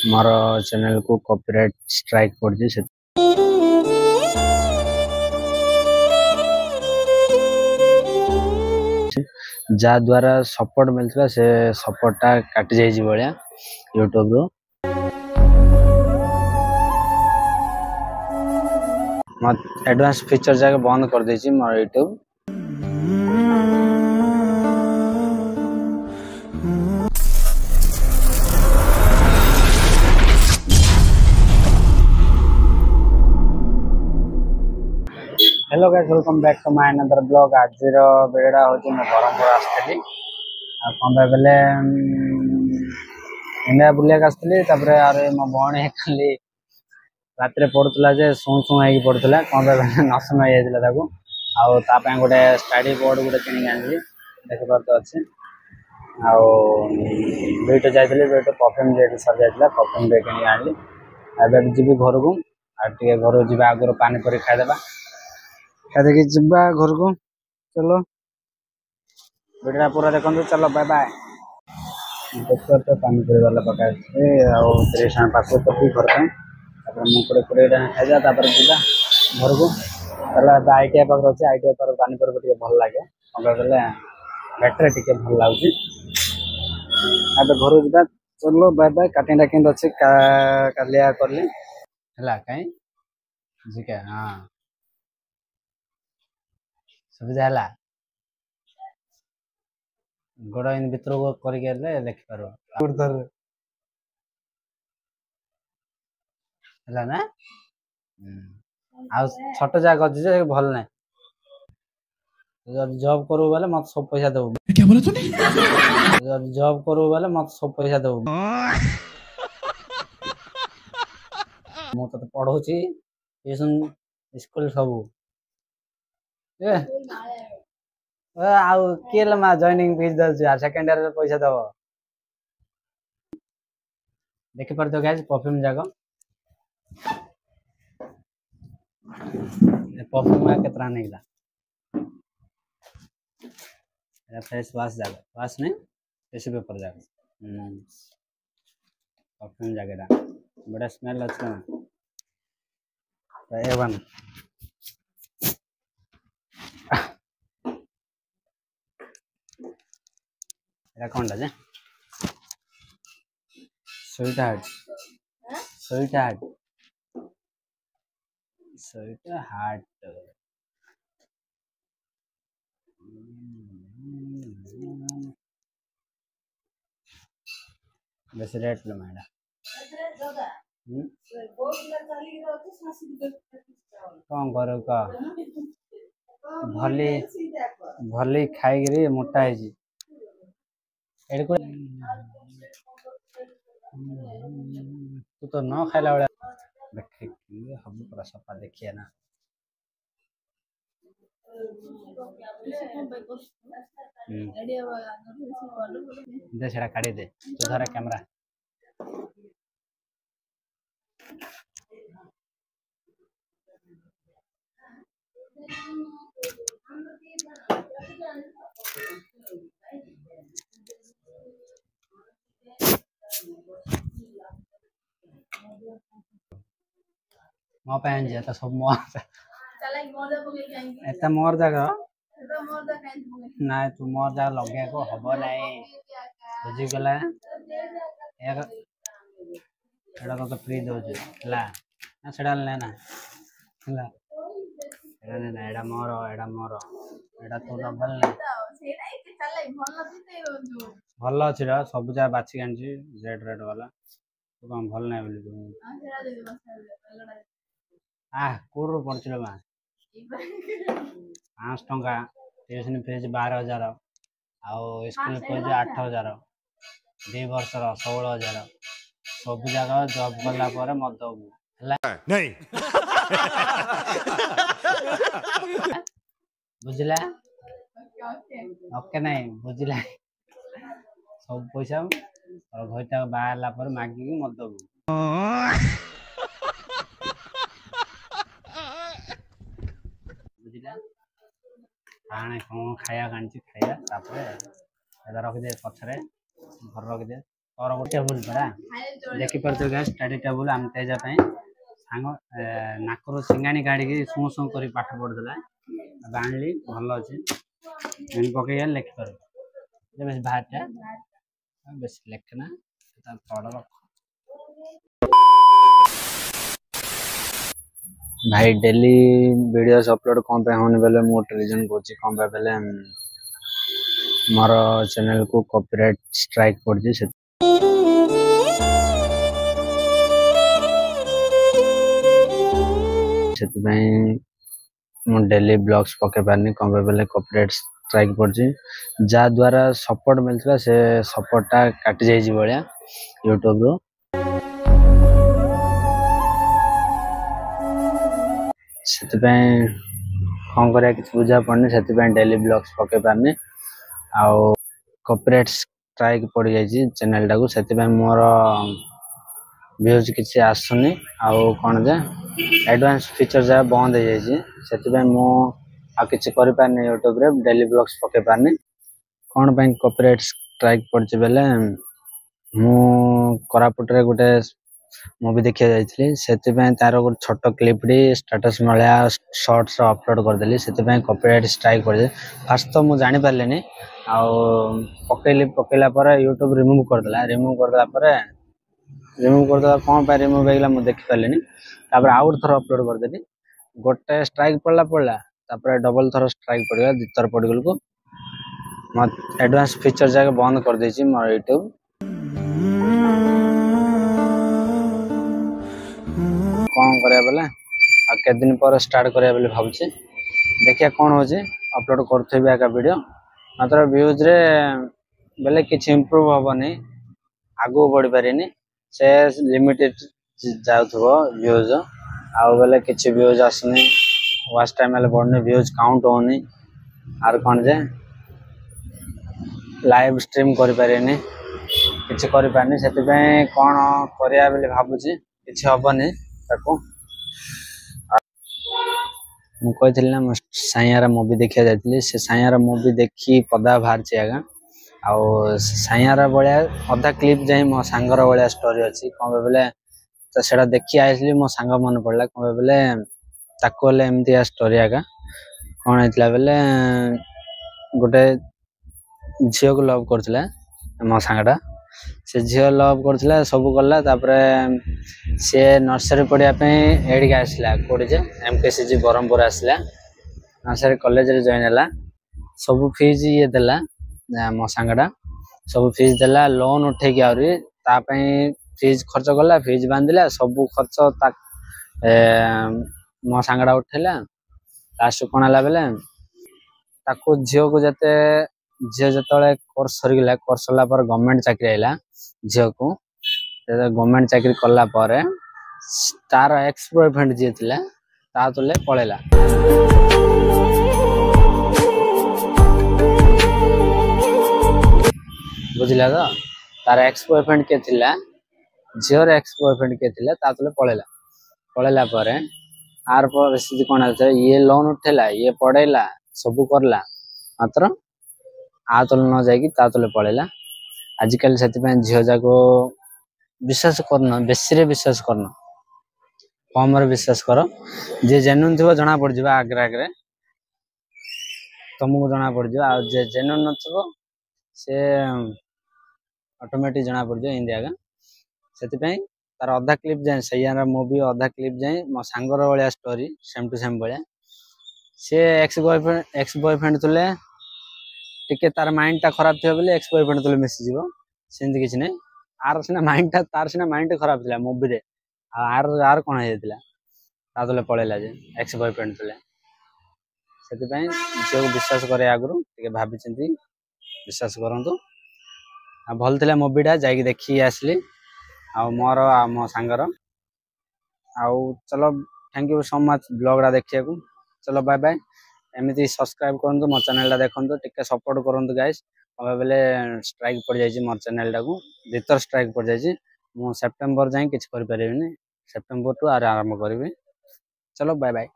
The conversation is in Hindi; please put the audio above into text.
मोर चैनल को कॉपीराइट स्ट्राइक पड़े जा द्वारा सपोर्ट मिलता से सपोर्टा काटी जाइए भाया यूट्यूब रो मत एडवांस फीचर जाके बंद कर देछि मोर YouTube. Hello guys welcome back to my another blog. आज बेड़ा होची मैं बरमपुर आस्तली आ कोन बेले इंडिया बुलिया आस्तली तापर यार मो भणी खाली रात रे पडुतला जे सुं सुं आइ पडुतला कोन बेले नसम आइ जायतिला ताको आ ता पे गोटे स्टडी बोर्ड गोटे किनि आनली देखि परत अछि आ बेट जायतिले बेट परफ्यूम जेट सब जायतिला परफ्यूम दे किनि आनली आ बे जिबी घर को आ टिके घर जिबा आगर पानी परी खाइ देबा देखिए जिबा घर को चलो वीडियो पूरा देखो चलो बाय बाय। देखो तो पानी पूरी वाला पका पास तो घर पर मुझे कोड़े खाई तापर जीवा घर को चलो आईटीआई पाखे अच्छे आईटीआई पाख पानी पूरी भल लगे कहले बैटरी टी भल लगे घर जा चलो बाय बाय। काटिंग केमती अच्छे कालिया करली है कहीं जिका हाँ सुविधा है गोड़ इन भर को करके लिखिपार ना आ छोट जगह अच्छे भल ना जॉब करू बेले मत सब पैसा देबू क्या बोला तूने जॉब करू बेले मत सब पैसा देबू मु तो पढ़ौची ट्यूशन स्कूल सब आउ केल मा जॉइनिंग फीस दल सेकंड ईयर पैसा दब देखि परतो गाइस परफ्यूम जाको परफ्यूम केतना नैला एरा फेस वॉश जाको वॉश ने टिश्यू पेपर जाको परफ्यूम जाकेरा बड़ा स्मेल अच्छा तो ए1 एरा कोनटा जे sweetheart sweetheart sweetheart base rate लो मैडा कौन करो का भली भली खाई मोटा है तू तो न खाइला वाला देख हम पूरा सफा देखिए ना दे सेटा काढ़ी दे तू धरा कैमरा मो पहन जे त सब मो चला मोर पके काई एता मोर जगह एता मोर दा काई ना तू मोर जा लगे को हबो नाही बुझी गेला एक एडा तो फ्री दो जे ला ना सेडा लेना ला एडा ना एडा मोर एडा तो डबल ना सेडा एक चला भल दिते भल अछि रा सब जा बाछि आनछि जेड रेड वाला तो कम भल नाही बोली तू हां सेडा दे बस आ कोर पड़छलो मा 5 टंका ट्यूशन फीस 12,000 आ स्कूल फीस 8,000 2 वर्ष 16,000 सब जगह जॉब करला पर मत दबू नहीं बुझला ओके नहीं बुझला सब पैसा और घरटा बाहरला पर मागी मत दबू बुझला आने कौन खाया कांची खाया तापर एदा रख दे पछरे घर रख दे तोर गोटे टेबुल पड़ा देखी पार्थ गाइस स्टडी टेबुल आम तेजा सांग नाकर सिंगाणी काढ़ी शू शू कर पाठ पढ़ुला आनली भल अच्छे पकई लिखिपार बेस बाहरटा बेस लेखना पढ़ भाई डेली वीडियोस अपलोड कौन पे होने बेले मोटे रीजन कोची कौन पे बेले मोर चैनल को कॉपीराइट स्ट्राइक पड़ से डेली ब्लॉग्स पके पारनी कौन पे बेले कॉपीराइट स्ट्राइक पड़ी जा द्वारा सपोर्ट मिलता से सपोर्टटा काटी जाइए भाया यूट्यूब रो से कौन कर बुझा पड़नी से डेली ब्लॉग्स पके पारनी आउ कॉपीराइट स्ट्राइक पड़ जाइए चैनल टाकू से मोर व्यूज किसी आसुनी आउ कौन जे एडवांस फीचर जगह बंद हो जाइए से किसी करें यूट्यूब रे डेली ब्लॉग्स पके पारनी कौन पे कॉपीराइट स्ट्राइक पड़ी बेले मु कोरापुट रे गोटे मूवी देखा जाइए से तार गोटे छोट क्लिपटी स्टेटस भाया शॉर्ट्स अपलोड करदेली से कॉपीराइट स्ट्राइक पड़ फास्ट तो मुझे जानी पारे पकईला यूट्यूब रिमूव करदेला कौन पे रिमूव होगा मुझे देखी पारे आउ थर अपलोड करदेली गोटे स्ट्राइक पड़ा डबल थर स्ट्राइक पड़गला दितर पड़गल को मत एडवांस फीचर जगह बंद कर देछि मोर यूट्यूब कौन करा बेले आ के दिन पर स्टार्ट करा बेले भाबुछि देखिया कौन हो अपलोड करथबे एका वीडियो मात्र व्यूज रे बेले किछ इंप्रूव होबनी आगो बढ़ी पारेनी से लिमिटेड जाउथबो व्यूज आ बेले किछ व्यूज आसनी वाच टाइम वाले बढ़ने व्यूज काउंट होनी आर कौन जे लाइव स्ट्रीम करि पारेनी किछ करि पारनी सेति कौन करिया बेले भाबुछि किछ होबनी ताको मुझे ना साइयारा मूवी देखा जाती से साइयारा मूवी देखी पदा बाहर आगा आउ साइयारा भाया अधा क्लिप जाए मो सांगर भाया स्टोरी अच्छी कौन बोले तो सेटा देखी आई मो सांग मन पड़ा कौन बोले ताको एमती स्टोरी आगा कौन होता बेले गोटे झील को लव करथिला मो सांगटा से झील लव करथिला सब गला सी नर्सरी पढ़िया एडिक आसला कोड़े एमकेसीजी ब्रह्मपुर आसला नर्सरी कॉलेज रे जॉइन है सब फीज ये देला मो सांगटा सब फीस देला लोन उठेकी आहरी फीज खर्च कला फीज बांधिला सब खर्च मो सांगटा उठेला लास्ट कौन है बेले झील को जते झील जो कोर्स सरीगला कोर्स सरला पर गवर्नमेंट चाकरी आइला झील को गवर्नमेंट चाकरी कला पर तार एक्स बॉयफ्रेंड जी थिला ता तले पळेला बुझिला तो तार एक्स बॉयफ्रेंड के थिला झील एक्स बॉयफ्रेंड के थिला ता तले पळेला पर आर पर कोन है ये लोन उठेला ये पढ़ेला सब करला मात्र आ तले न जाएगी ता तले पळेला आजिकल से झील जाको विश्वास करना बेसी विश्वास करना कम विश्वास कर जे जेन्युइन थी जना पड़ जा आगे आगे तुमको जना पड़ जा जे जेन्युइन न से ऑटोमेटिक जना पड़ जा इंदी आगा से तार अधा क्लिप जाए सैयारा मूवी अधा क्लिप जाए मो सांगर भाया स्टोरी सेम टू सेम भाया सी एक्स बॉयफ्रेंड तुले टिके तार माइंड टा खराब थी बोले एक्स बॉयफ्रेंड तुले मिसीज सेमती किसी नहीं आर सीना माइंड टा तार सीना माइंड खराब थी मूवी रे आर आर कौन हो तले पड़ेला जे एक्स बॉयफ्रेंड तुले से झील को विश्वास करे आगु भाभी चिंती विश्वास करूँ भल था मूवीटा जा देखी आसली आ मोर आ मो सांगर आउ चलो थैंक यू सो मच ब्लॉगटा देखिया चलो बाय बाय एमती सब्सक्राइब करूँ मो चैनल देखो टिके सपोर्ट करूँ गाइस बेले स्ट्राइक पड़ जाइए मोर चैनल टाकू भीतर स्ट्राइक पड़ जाइए मु सेप्टेम्बर जाए किसी कर सेप्टेम्बर टू आरंभ करी चलो बाय बाय।